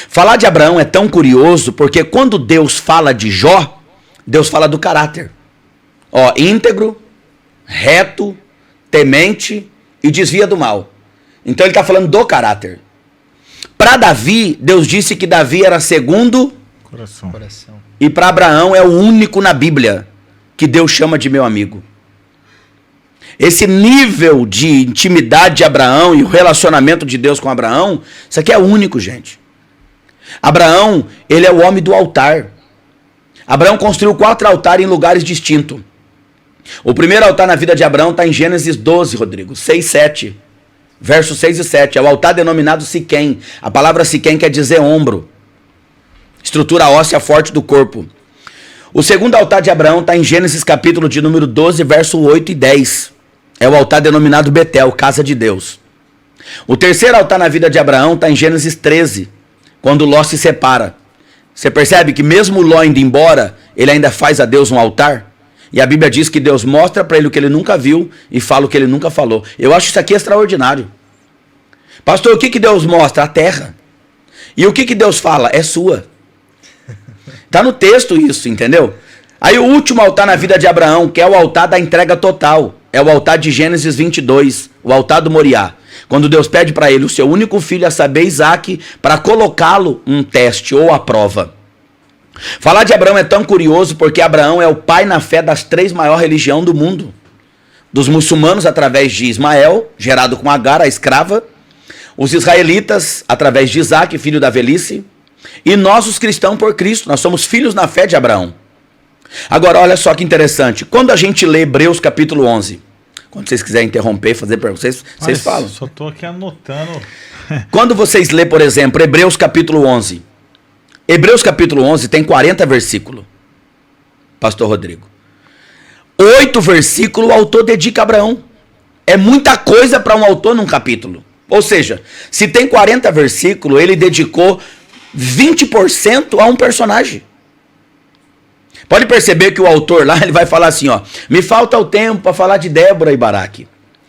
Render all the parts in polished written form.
Falar de Abraão é tão curioso porque quando Deus fala de Jó, Deus fala do caráter. Ó, íntegro, reto, temente e desvia do mal. Então ele está falando do caráter. Para Davi, Deus disse que Davi era segundo Coração. e para Abraão é o único na Bíblia que Deus chama de meu amigo. Esse nível de intimidade de Abraão e o relacionamento de Deus com Abraão, isso aqui é único, gente. Abraão, ele é o homem do altar. Abraão construiu 4 altares em lugares distintos. O primeiro altar na vida de Abraão está em Gênesis 12, Rodrigo, 6, 7. Versos 6 e 7. É o altar denominado Siquém. A palavra Siquém quer dizer ombro. Estrutura óssea forte do corpo. O segundo altar de Abraão está em Gênesis capítulo de número 12, verso 8 e 10. É o altar denominado Betel, casa de Deus. O terceiro altar na vida de Abraão está em Gênesis 13, quando Ló se separa. Você percebe que mesmo Ló indo embora, ele ainda faz a Deus um altar? E a Bíblia diz que Deus mostra para ele o que ele nunca viu e fala o que ele nunca falou. Eu acho isso aqui extraordinário. Pastor, o que Deus mostra? A terra. E o que Deus fala? É sua. Está no texto isso, entendeu? Aí o último altar na vida de Abraão, que é o altar da entrega total. É o altar de Gênesis 22, o altar do Moriá. Quando Deus pede para ele o seu único filho, a saber, Isaque, para colocá-lo um teste ou a prova. Falar de Abraão é tão curioso porque Abraão é o pai na fé das 3 maiores religiões do mundo. Dos muçulmanos através de Ismael, gerado com Agar, a escrava. Os israelitas através de Isaque, filho da velhice. E nós os cristãos por Cristo, nós somos filhos na fé de Abraão. Agora, olha só que interessante. Quando a gente lê Hebreus capítulo 11, quando vocês quiserem interromper, fazer para vocês falam. Só estou aqui anotando. Quando vocês lê, por exemplo, Hebreus capítulo 11. Hebreus capítulo 11 tem 40 versículos. Pastor Rodrigo. 8 versículos o autor dedica a Abraão. É muita coisa para um autor num capítulo. Ou seja, se tem 40 versículos, ele dedicou 20% a um personagem. Pode perceber que o autor lá, ele vai falar assim, ó. Me falta o tempo para falar de Débora e Baraque,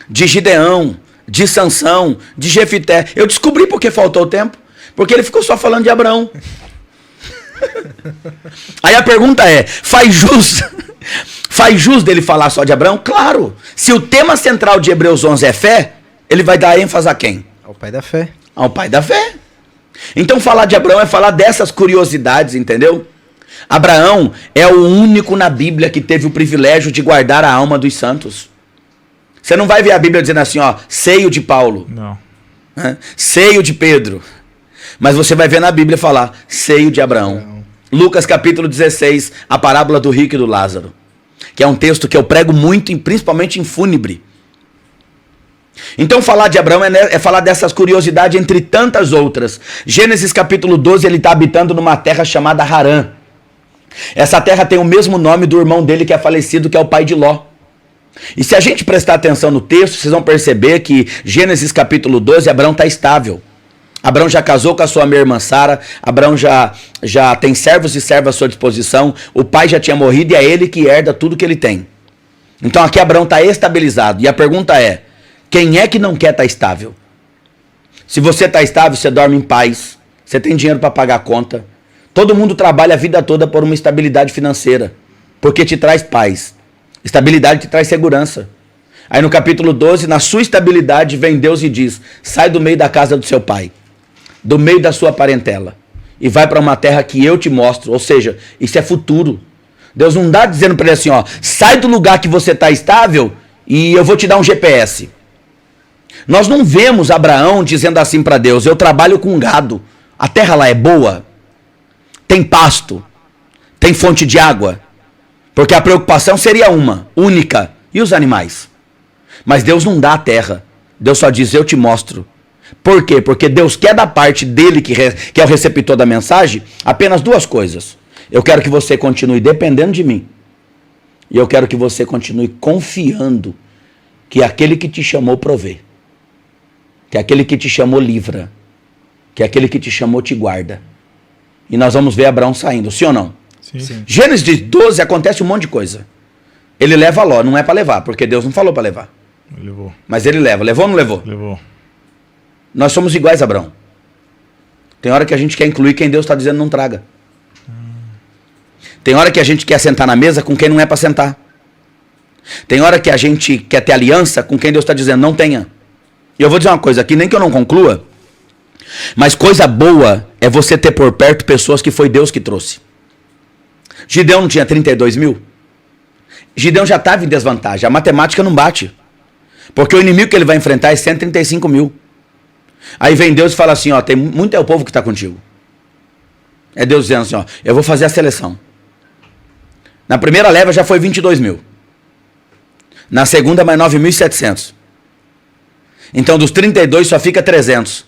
de Gideão, de Sansão, de Jefité. Eu descobri por que faltou o tempo. Porque ele ficou só falando de Abraão. Aí a pergunta é, faz jus dele falar só de Abraão? Claro. Se o tema central de Hebreus 11 é fé, ele vai dar ênfase a quem? Ao pai da fé. Ao pai da fé. Então falar de Abraão é falar dessas curiosidades, entendeu? Abraão é o único na Bíblia que teve o privilégio de guardar a alma dos santos. Você não vai ver a Bíblia dizendo assim, ó, seio de Paulo. Não. Seio de Pedro. Mas você vai ver na Bíblia falar seio de Abraão. Lucas capítulo 16, a parábola do rico e do Lázaro. Que é um texto que eu prego muito, principalmente em fúnebre. Então falar de Abraão é falar dessas curiosidades entre tantas outras. Gênesis capítulo 12, ele está habitando numa terra chamada Harã. Essa terra tem o mesmo nome do irmão dele que é falecido, que é o pai de Ló. E se a gente prestar atenção no texto, vocês vão perceber que Gênesis capítulo 12, Abraão está estável. Abraão já casou com a sua minha irmã Sara, Abraão já tem servos e servas à sua disposição, o pai já tinha morrido e é ele que herda tudo que ele tem. Então aqui Abraão está estabilizado. E a pergunta é, quem é que não quer estar estável? Se você está estável, você dorme em paz, você tem dinheiro para pagar a conta. Todo mundo trabalha a vida toda por uma estabilidade financeira, porque te traz paz. Estabilidade te traz segurança. Aí no capítulo 12, na sua estabilidade, vem Deus e diz, sai do meio da casa do seu pai, do meio da sua parentela, e vai para uma terra que eu te mostro. Ou seja, isso é futuro. Deus não dá dizendo para ele assim, ó, sai do lugar que você está estável e eu vou te dar um GPS. Nós não vemos Abraão dizendo assim para Deus, eu trabalho com gado, a terra lá é boa, tem pasto, tem fonte de água, porque a preocupação seria uma, única, e os animais? Mas Deus não dá a terra, Deus só diz, eu te mostro. Por quê? Porque Deus quer da parte dele, que é o receptor da mensagem, apenas 2 coisas. Eu quero que você continue dependendo de mim, e eu quero que você continue confiando que aquele que te chamou provê, que aquele que te chamou livra, que aquele que te chamou te guarda. E nós vamos ver Abraão saindo, sim ou não? Sim. Gênesis 12 acontece um monte de coisa. Ele leva Ló, não é para levar, porque Deus não falou para levar. Levou. Mas ele leva. Levou ou não levou? Levou. Nós somos iguais a Abraão. Tem hora que a gente quer incluir quem Deus está dizendo não traga. Tem hora que a gente quer sentar na mesa com quem não é para sentar. Tem hora que a gente quer ter aliança com quem Deus está dizendo não tenha. E eu vou dizer uma coisa aqui, nem que eu não conclua, mas coisa boa é você ter por perto pessoas que foi Deus que trouxe. Gideão não tinha 32 mil? Gideão já estava em desvantagem. A matemática não bate. Porque o inimigo que ele vai enfrentar é 135 mil. Aí vem Deus e fala assim, ó, tem muito é o povo que está contigo. É Deus dizendo assim, ó, eu vou fazer a seleção. Na primeira leva já foi 22 mil. Na segunda mais 9.700. Então dos 32 só fica 300.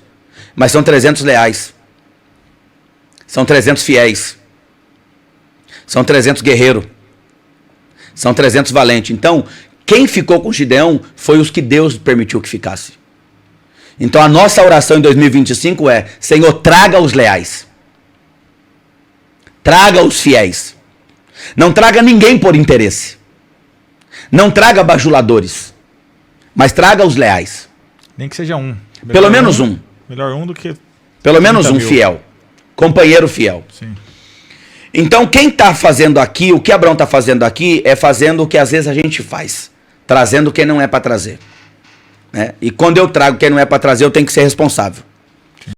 Mas são 300 leais. São 300 fiéis. São 300 guerreiros. São 300 valentes. Então, quem ficou com Gideão foi os que Deus permitiu que ficasse. Então a nossa oração em 2025 é: Senhor, traga os leais. Traga os fiéis. Não traga ninguém por interesse. Não traga bajuladores. Mas traga os leais. Nem que seja um. Pelo menos um. Melhor um do que... Pelo menos um 30.000. fiel. Companheiro fiel. Sim. Então quem está fazendo aqui, o que Abraão está fazendo aqui, é fazendo o que às vezes a gente faz. Trazendo quem não é para trazer. Né? E quando eu trago quem não é para trazer, eu tenho que ser responsável.